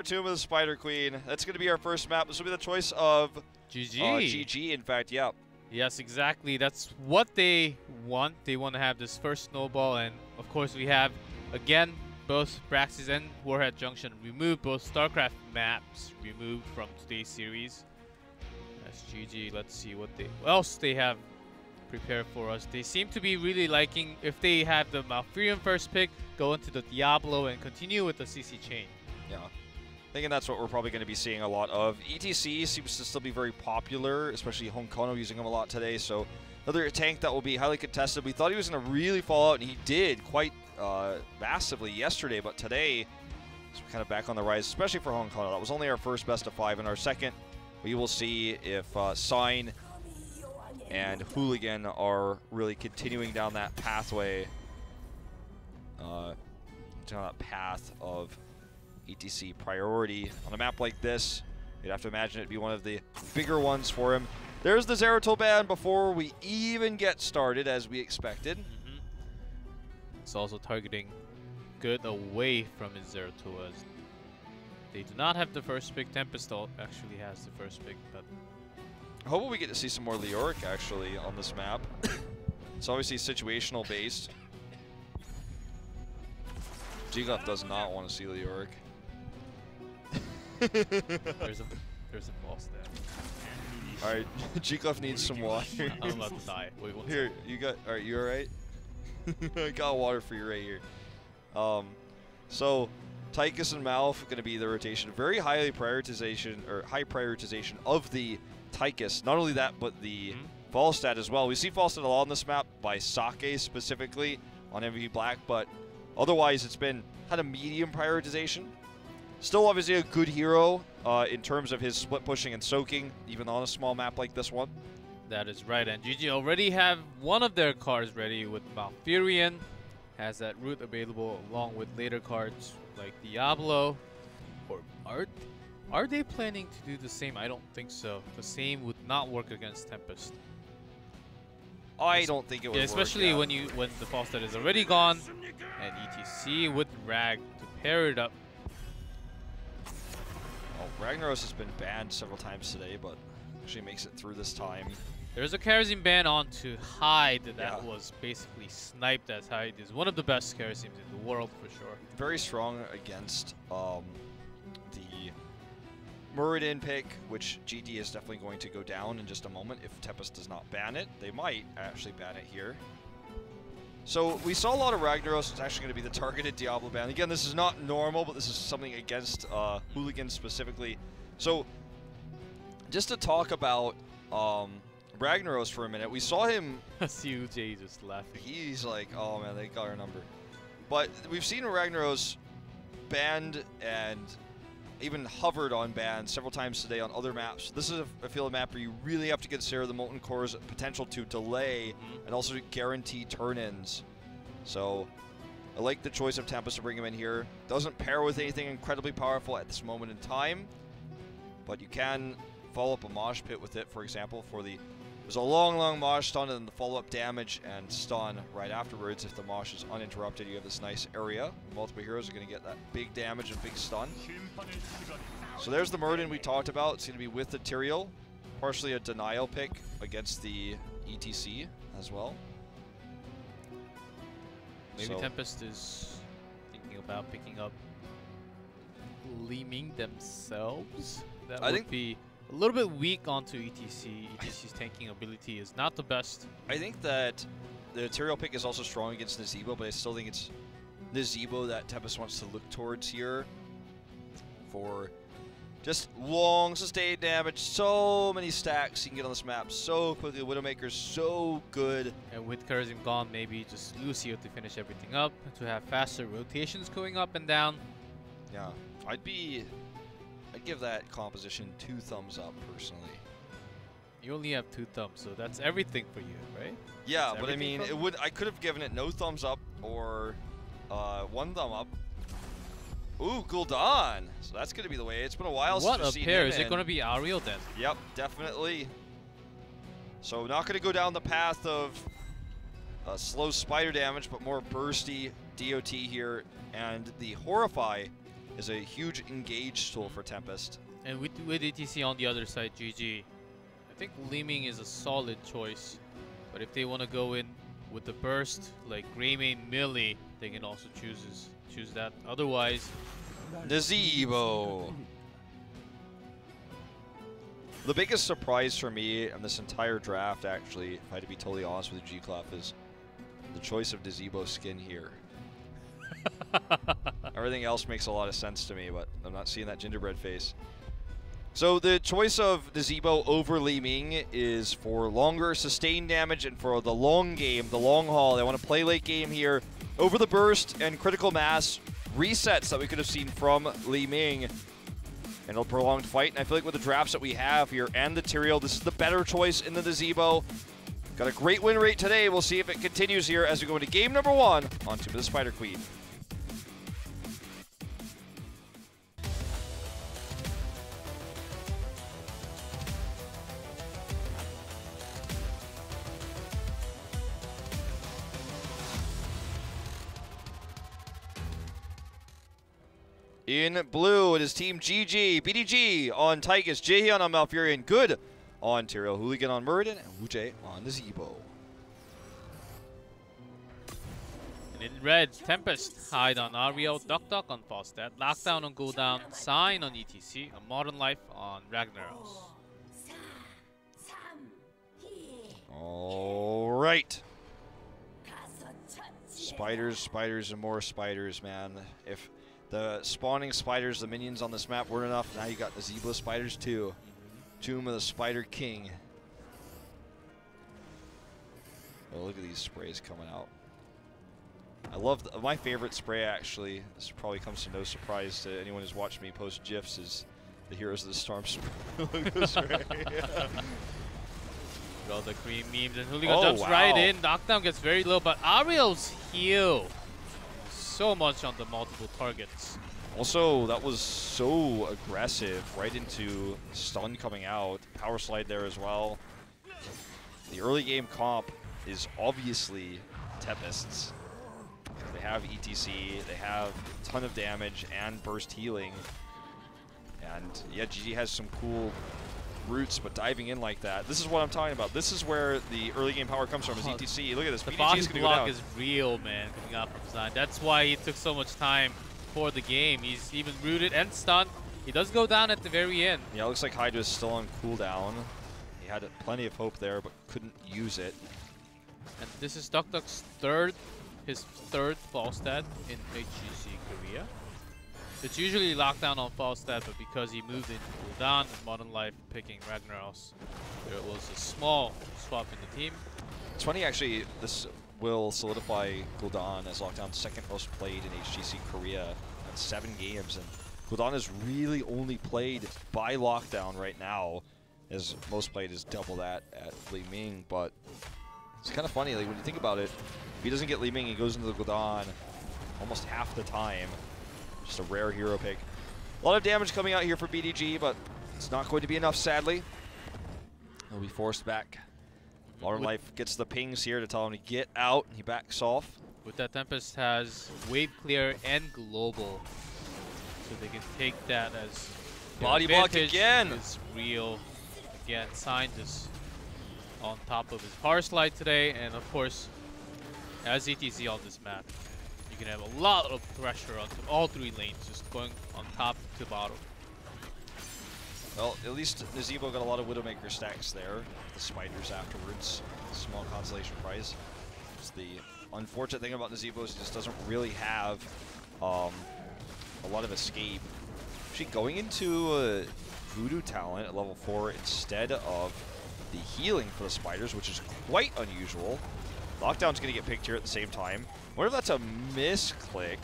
Tomb of the Spider Queen. That's going to be our first map. This will be the choice of GG. GG, in fact, yeah. Yes, exactly. That's what they want. They want to have this first snowball, and of course we have, again, both Braxis and Warhead Junction removed, both StarCraft maps removed from today's series. That's GG. Let's see what else they have prepared for us. They seem to be really liking, if they have the Malfurion first pick, go into the Diablo and continue with the CC chain. Yeah. Thinking that's what we're probably going to be seeing a lot of. ETC seems to still be very popular, especially Hong Kono using him a lot today. So another tank that will be highly contested. We thought he was going to really fall out, and he did quite massively yesterday, but today he's kind of back on the rise, especially for Hong Kono. That was only our first best of 5. In our second, we will see if Sign and Hooligan are really continuing down that pathway, down that path of ETC priority. On a map like this, you'd have to imagine it'd be one of the bigger ones for him. There's the Zeratul ban before we even get started, as we expected. It's also targeting good away from his Zeratul, as they do not have the first pick. Tempest actually has the first pick, but Hopefully we get to see some more Leoric actually on this map. It's obviously situational based. Gigloff does not want to see Leoric. there's a boss there. Alright, Gigloff needs some water. I'm about to die. Wait, one Here, you got, alright, you alright? I got water for you right here. So, Tychus and Malf are going to be the rotation. Very high prioritization of the Tychus. Not only that, but the Falstad as well. We see Falstad a lot on this map by Sake specifically on MVP Black, but otherwise it's been kind of medium prioritization. Still obviously a good hero in terms of his split pushing and soaking, even on a small map like this one. That is right, and GG already have one of their cards ready with Malfurion. Has that route available along with later cards like Diablo. Or are they planning to do the same? I don't think so. The same would not work against Tempest. I don't think it would especially work, when the Falstad is already gone, and ETC with Rag to pair it up. Oh, Ragnaros has been banned several times today, but actually makes it through this time. There's a Kerosene ban onto Hyde that was basically sniped, as Hyde is one of the best Kerosenes in the world for sure. Very strong against the Muradin pick, which GD is definitely going to go down in just a moment if Tempest does not ban it. They might actually ban it here. So we saw a lot of Ragnaros. It's actually going to be the targeted Diablo ban. Again, this is not normal, but this is something against Hooligans specifically. So just to talk about Ragnaros for a minute, we saw him. CUJ just laughing. He's like, oh man, they got our number. But we've seen Ragnaros banned and even hovered on bans several times today on other maps. This is a field map where you really have to consider the Molten Core's potential to delay and also guarantee turn-ins. So I like the choice of Tempest to bring him in here. Doesn't pair with anything incredibly powerful at this moment in time, but you can follow up a Mosh Pit with it, for example, for the... There's a long Mosh stun and then the follow-up damage and stun right afterwards. If the Mosh is uninterrupted, you have this nice area. Multiple heroes are going to get that big damage and big stun. So there's the Muradin we talked about. It's going to be with the Tyrael. Partially a denial pick against the ETC as well. Maybe Tempest is thinking about picking up Leeming themselves. That would be a little bit weak onto ETC. ETC's tanking ability is not the best. I think that the Tyrael pick is also strong against Nazebo, but I still think it's Nazebo that Tempest wants to look towards here for just long sustained damage. So many stacks you can get on this map so quickly. Widowmaker's so good. And with Kerosene gone, maybe just Lucio to finish everything up, to have faster rotations going up and down. Yeah, I'd give that composition 2 thumbs up personally. You only have 2 thumbs, so that's everything for you, right? Yeah, but I mean, I could have given it no thumbs up or 1 thumb up. Ooh, Gul'dan. So that's going to be the way. It's been a while since we've seen him. What a pair. Is it going to be Ariel then? Yep, definitely. So not going to go down the path of slow spider damage, but more bursty DOT here. And the Horrify is a huge engage tool for Tempest. And with ETC on the other side, GG, I think Liming is a solid choice. But if they want to go in with the burst, like Greymane melee, they can also choose that. Otherwise, Nazebo. The biggest surprise for me in this entire draft, actually, if I had to be totally honest with you, G-Clef, is the choice of Nazebo skin here. Everything else makes a lot of sense to me, but I'm not seeing that gingerbread face. So the choice of Nazebo over Liming is for longer sustained damage and for the long game, the long haul. They want to play late game here over the burst and critical mass resets that we could have seen from Liming. And a prolonged fight, and I feel like with the drafts that we have here and the Tyrael, this is the better choice in the Nazebo. Got a great win rate today. We'll see if it continues here as we go into game number 1 on Tomb of the Spider Queen. In blue, it is Team GG, BDG on Tychus, Jaehyun on Malfurion, Good on Tyrael, Hooligan on Muradin, and Wu-Jae on Nazebo. and in red, Tempest, Hide on Ariel, Duck on Falstad, Lockdown on Cooldown, Sign on ETC, and Modern Life on Ragnaros. All right. Spiders, spiders, and more spiders, man. If the spawning spiders, the minions on this map weren't enough, now you got the Nazebo spiders too. Tomb of the Spider King. Oh, look at these sprays coming out. I love my favorite spray, actually. This probably comes to no surprise to anyone who's watched me post GIFs, is the Heroes of the Storm spray. All the green memes, and Hooligan jumps right in. Knockdown gets very low, but Ariel's heal so much on the multiple targets. Also, that was so aggressive, right into stun coming out. Power slide there as well. The early game comp is obviously Tempest's. They have ETC, they have a ton of damage and burst healing. And yeah, GG has some cool roots, but diving in like that, this is what I'm talking about. This is where the early game power comes from, is ETC. Look at this, the BDG is going to go down. is real, man, coming out from Sign. That's why he took so much time for the game. He's even rooted and stunned. He does go down at the very end. Yeah, it looks like Hydra is still on cooldown. He had plenty of hope there, but couldn't use it. And this is Duck's his third Falstad in HGC Korea. It's usually lockdown on Falstad, but because he moved into cooldown and Modern Life picking Ragnaros, there was a small swap in the team. It's funny, actually, this will solidify Gul'dan as lockdown's second most played in HGC Korea at 7 games. And Gul'dan is really only played by lockdown right now, as most played is double that at Li Ming. But it's kind of funny, like when you think about it, if he doesn't get Li Ming, he goes into the Gul'dan almost half the time. Just a rare hero pick. A lot of damage coming out here for BDG, but it's not going to be enough, sadly. He'll be forced back. Modern Life gets the pings here to tell him to get out. He backs off. With that, Tempest has wave clear and global, so they can take that as body block again. Is real. Again, Sign just on top of his power slide today, and of course, as ETC on this map, you can have a lot of pressure on all 3 lanes, just going on top to bottom. Well, at least Nazebo got a lot of Widowmaker stacks there. The spiders afterwards. Small consolation prize. It's the unfortunate thing about Nazebo is he just doesn't really have a lot of escape. Actually, going into Voodoo talent at level 4 instead of the healing for the spiders, which is quite unusual. Lockdown's going to get picked here at the same time. I wonder if that's a misclick.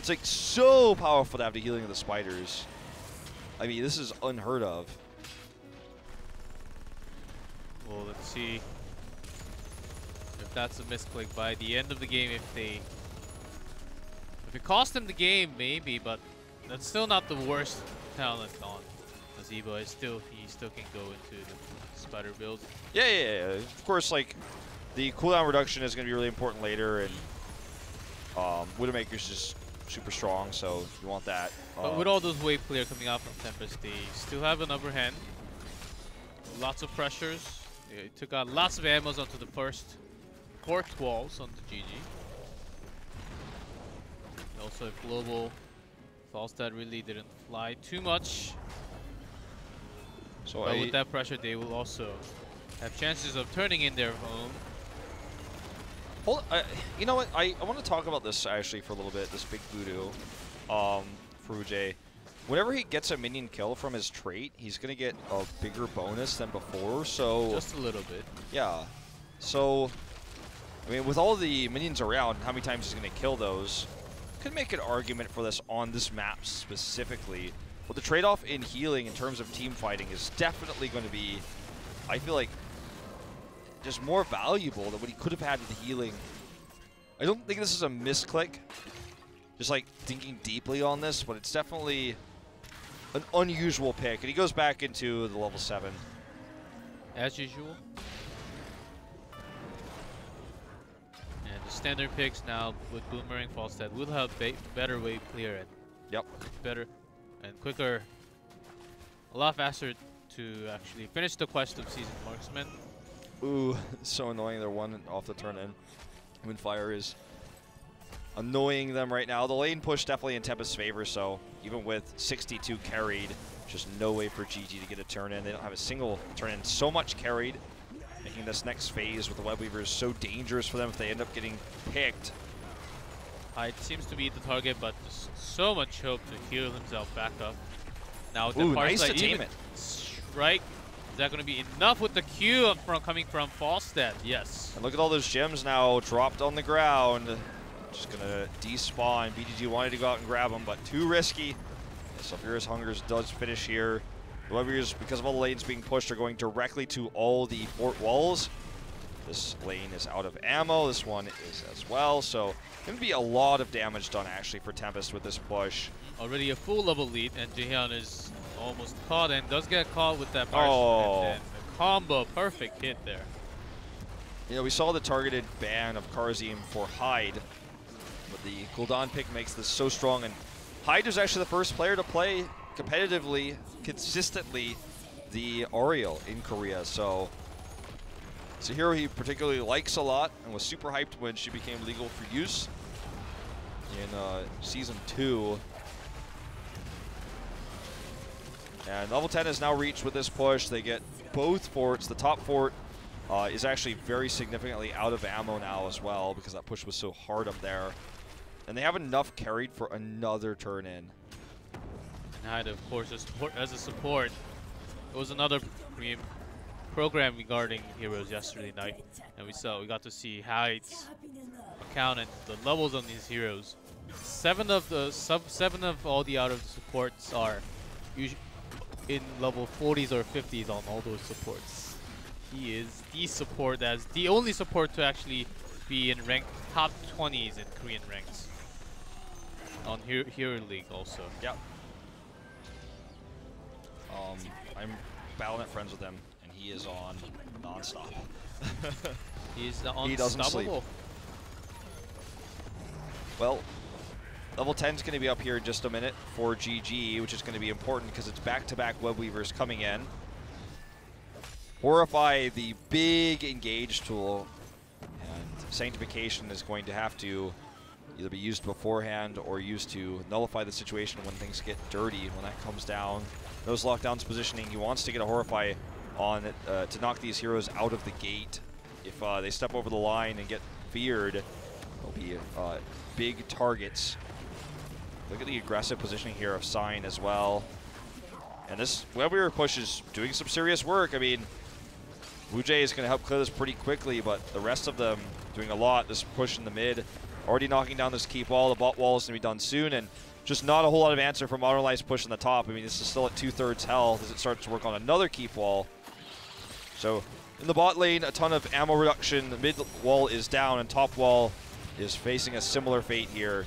It's like so powerful to have the healing of the spiders. I mean, this is unheard of. Well, let's see if that's a misclick by the end of the game. If it cost him the game, maybe, but that's still not the worst talent on Nazebo. He still can go into the spider build. Yeah. Of course, like the cooldown reduction is going to be really important later, and Widowmaker's just super strong, so you want that. But with all those wave clear coming out from Tempest, they still have an upper hand. Lots of pressures. They took out lots of ammos onto the first port walls on the GG. And also a global Falstad really didn't fly too much. So but with that pressure, they will also have chances of turning in their home. You know what? I want to talk about this actually for a little bit. This big voodoo, for Ujay. Whenever he gets a minion kill from his trait, he's gonna get a bigger bonus than before. So just a little bit. Yeah. So I mean, with all the minions around, how many times he's gonna kill those? Could make an argument for this on this map specifically. But the trade-off in healing in terms of team fighting is definitely going to be, I feel like, just more valuable than what he could have had with the healing. I don't think this is a misclick, just like thinking deeply on this, but it's definitely an unusual pick. And he goes back into the level 7. As usual. And the standard picks now with Boomerang Falstad will have better wave clear and better and quicker, a lot faster to actually finish the quest of Seasoned Marksman. Ooh, so annoying. They're one off the turn in. When fire is annoying them right now. The lane push definitely in Tempest's favor, so even with 62 carried, just no way for GG to get a turn in. They don't have a single turn in. So much carried, making this next phase with the Web Weavers so dangerous for them if they end up getting picked. It seems to be the target, but just so much hope to heal himself back up. Now with the nice to tame it. Strike. Is that going to be enough with the Q coming from Falstad? Yes. And look at all those gems now dropped on the ground. Just going to despawn. BGG wanted to go out and grab them, but too risky. Sulphurous Hungers does finish here. The Web Weavers, because of all the lanes being pushed, are going directly to all the fort walls. This lane is out of ammo. This one is as well. So going to be a lot of damage done actually for Tempest with this push. Already a full level lead, and Jaehyun is almost caught and does get caught with that burst. Oh. And then the combo, perfect hit there. You know, we saw the targeted ban of Karzim for Hyde, but the Gul'dan pick makes this so strong. And Hyde was actually the first player to play competitively, consistently, the Ariel in Korea. So it's a hero he particularly likes a lot and was super hyped when she became legal for use in Season 2. And level 10 is now reached with this push. They get both forts. The top fort is actually very significantly out of ammo now as well because that push was so hard up there. And they have enough carried for another turn in. And Hyde, of course, as a support. It was another program regarding heroes yesterday night, and we got to see Hyde's account and the levels on these heroes. 7 of all the out of the supports are usually in level 40s or 50s on all those supports. He is the support that's the only support to actually be in rank top 20s in Korean ranks on Hero League also. Yep. I'm Battle.net friends with him, and he is on non-stop. He's unstoppable. He doesn't sleep. Well, level 10 is going to be up here in just a minute for GG, which is going to be important because it's back-to-back Web Weavers coming in. Horrify, the big engage tool, and Sanctification is going to have to either be used beforehand or used to nullify the situation when things get dirty, when that comes down. Those lockdowns positioning, he wants to get a Horrify on it, to knock these heroes out of the gate. If they step over the line and get feared, they'll be big targets. Look at the aggressive positioning here of Sign as well. And this Web Weaver push is doing some serious work. I mean, Wujay is going to help clear this pretty quickly, but the rest of them doing a lot. This push in the mid, already knocking down this keep wall. The bot wall is going to be done soon, and just not a whole lot of answer from Modern Life's push in the top. I mean, this is still at 2/3 health as it starts to work on another keep wall. So in the bot lane, a ton of ammo reduction. The mid wall is down, and top wall is facing a similar fate here.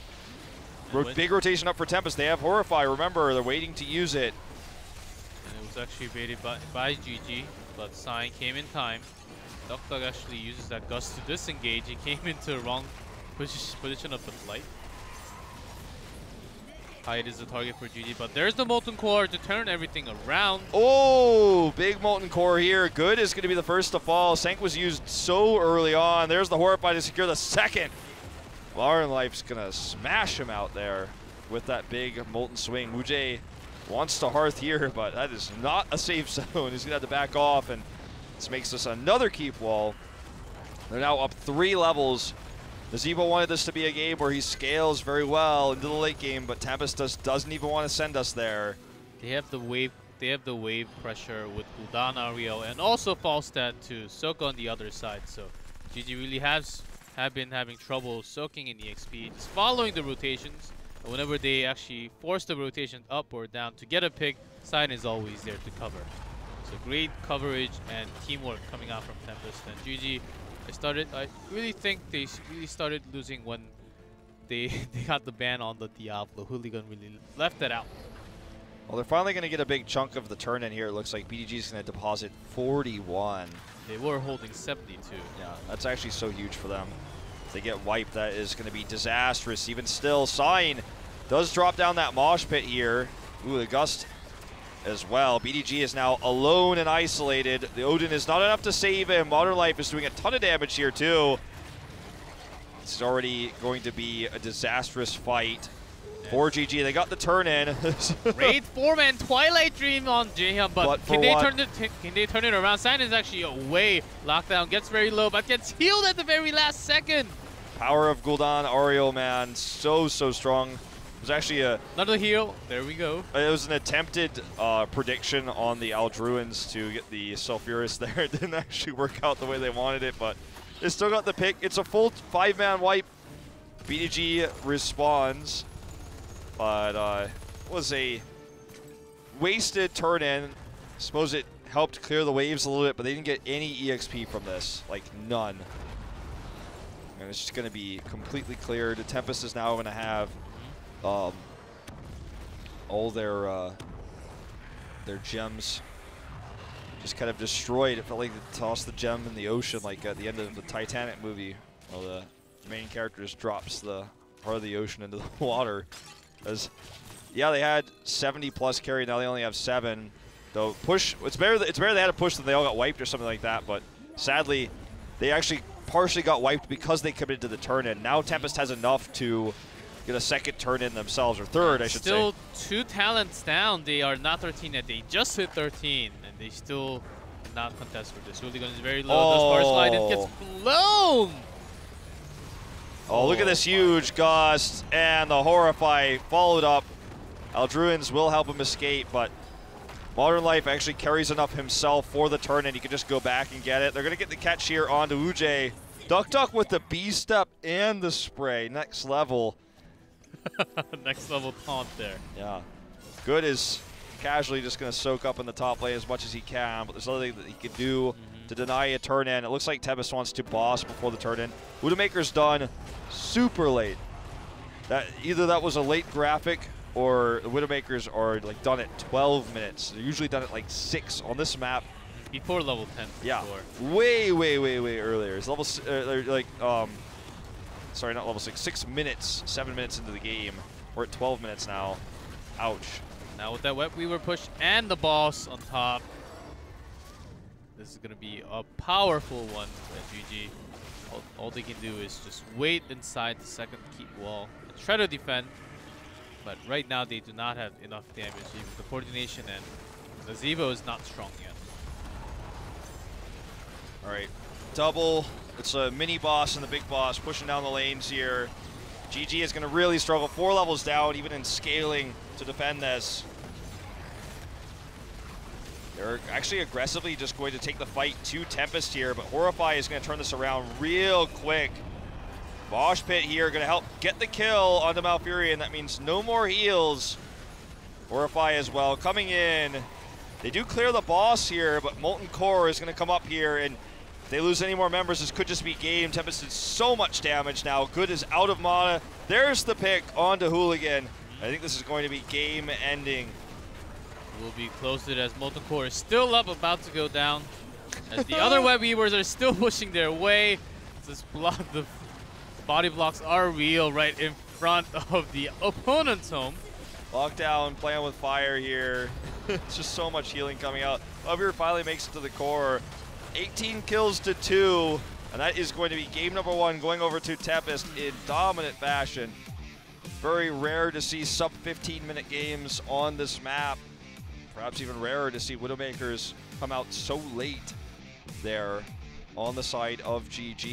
Big rotation up for Tempest. They have Horrify. Remember, they're waiting to use it. And it was actually baited by GG, but Sign came in time. Duk actually uses that gust to disengage. He came into the wrong position of the flight. Height is the target for GG, but there's the Molten Core to turn everything around. Oh, big Molten Core here. Good is going to be the first to fall. Sank was used so early on. There's the Horrify to secure the second. Lauren Life's going to smash him out there with that big Molten Swing. Wujie wants to Hearth here, but that is not a safe zone. He's going to have to back off, and this makes this another keep wall. They're now up 3 levels. Nazeebo wanted this to be a game where he scales very well into the late game, but Tempest doesn't even want to send us there. They have the wave. They have the wave pressure with Gul'dan, Ariel, and also Falstad to soak on the other side. So GG really have been having trouble soaking in EXP, just following the rotations. And whenever they actually force the rotation up or down to get a pick, Sign is always there to cover. So great coverage and teamwork coming out from Tempest. And GG, I really think they really started losing when they got the ban on the Diablo. Hooligan really left that out. Well, they're finally going to get a big chunk of the turn in here. It looks like BDG is going to deposit 41. They were holding 72. Yeah, that's actually so huge for them. If they get wiped, that is going to be disastrous. Even still, Sign does drop down that mosh pit here. Ooh, the Gust as well. BDG is now alone and isolated. The Odin is not enough to save him. Modern Life is doing a ton of damage here too. It's already going to be a disastrous fight for GG. They got the turn in. Great 4-man Twilight Dream on Jaehyun, but can they turn it around? Sign is actually away. Lockdown gets very low, but gets healed at the very last second. Power of Gul'dan, Ariel, man, so strong. It was actually another heal. There we go. It was an attempted prediction on the Aldruins to get the Sulfuris there. It didn't actually work out the way they wanted it, but they still got the pick. It's a full 5-man wipe. BDG responds, but was a wasted turn in. I suppose it helped clear the waves a little bit, but they didn't get any EXP from this, like none. And it's just going to be completely cleared. The Tempest is now going to have all their gems just kind of destroyed. It felt like they tossed the gem in the ocean, like at the end of the Titanic movie, where the main character just drops the part of the ocean into the water. As yeah, they had 70+ carry, now they only have 7. Though push, it's better they had a push than they all got wiped or something like that. But sadly, they actually partially got wiped because they committed to the turn in. Now Tempest has enough to get a second turn in themselves, or third, I should say. Still 2 talents down. They are not 13 yet. They just hit 13, and they still cannot contest for this. Hooligan is very low. Does power slide. It gets blown. Oh, look at this huge gust, and the Horrify followed up. Aldruins will help him escape, but Modern Life actually carries enough himself for the turn, and he can just go back and get it. They're going to get the catch here onto Wujie. Duck with the B-step and the spray. Next level. Next level taunt there. Yeah. Good is casually just going to soak up in the top lane as much as he can, but there's nothing that he can do to deny a turn in. It looks like Tempest wants to boss before the turn in. Widowmaker's done super late. Either that was a late graphic, or the Widowmakers are like done at 12 minutes. They're usually done at like 6 on this map. Before level 10. Yeah, way earlier. It's level sorry, not level 6. 6 minutes, 7 minutes into the game. We're at 12 minutes now. Ouch. Now with that Wet Weaver push and the boss on top, this is gonna be a powerful one at GG. All they can do is just wait inside the second keep wall and try to defend. But right now they do not have enough damage. Even the coordination and Nazeebo is not strong yet. All right, double. It's a mini boss and the big boss pushing down the lanes here. GG is going to really struggle. 4 levels down, even in scaling to defend this. They're actually aggressively just going to take the fight to Tempest here, but Horrify is going to turn this around real quick. Mosh Pit here going to help get the kill onto Malfurion. That means no more heals. Horrify as well coming in. They do clear the boss here, but Molten Core is going to come up here, and if they lose any more members, this could just be game. Tempest did so much damage now. Good is out of mana. There's the pick onto Hooligan. I think this is going to be game ending. Will be close to it as Molten Core is still up, about to go down. As the other Web Weavers are still pushing their way. This block, the body blocks are real right in front of the opponent's home. Lockdown, playing with fire here. It's just so much healing coming out. Upbeer finally makes it to the core. 18 kills to 2, and that is going to be game number 1 going over to Tempest in dominant fashion. Very rare to see sub 15-minute games on this map. Perhaps even rarer to see Widowmakers come out so late there on the side of GG.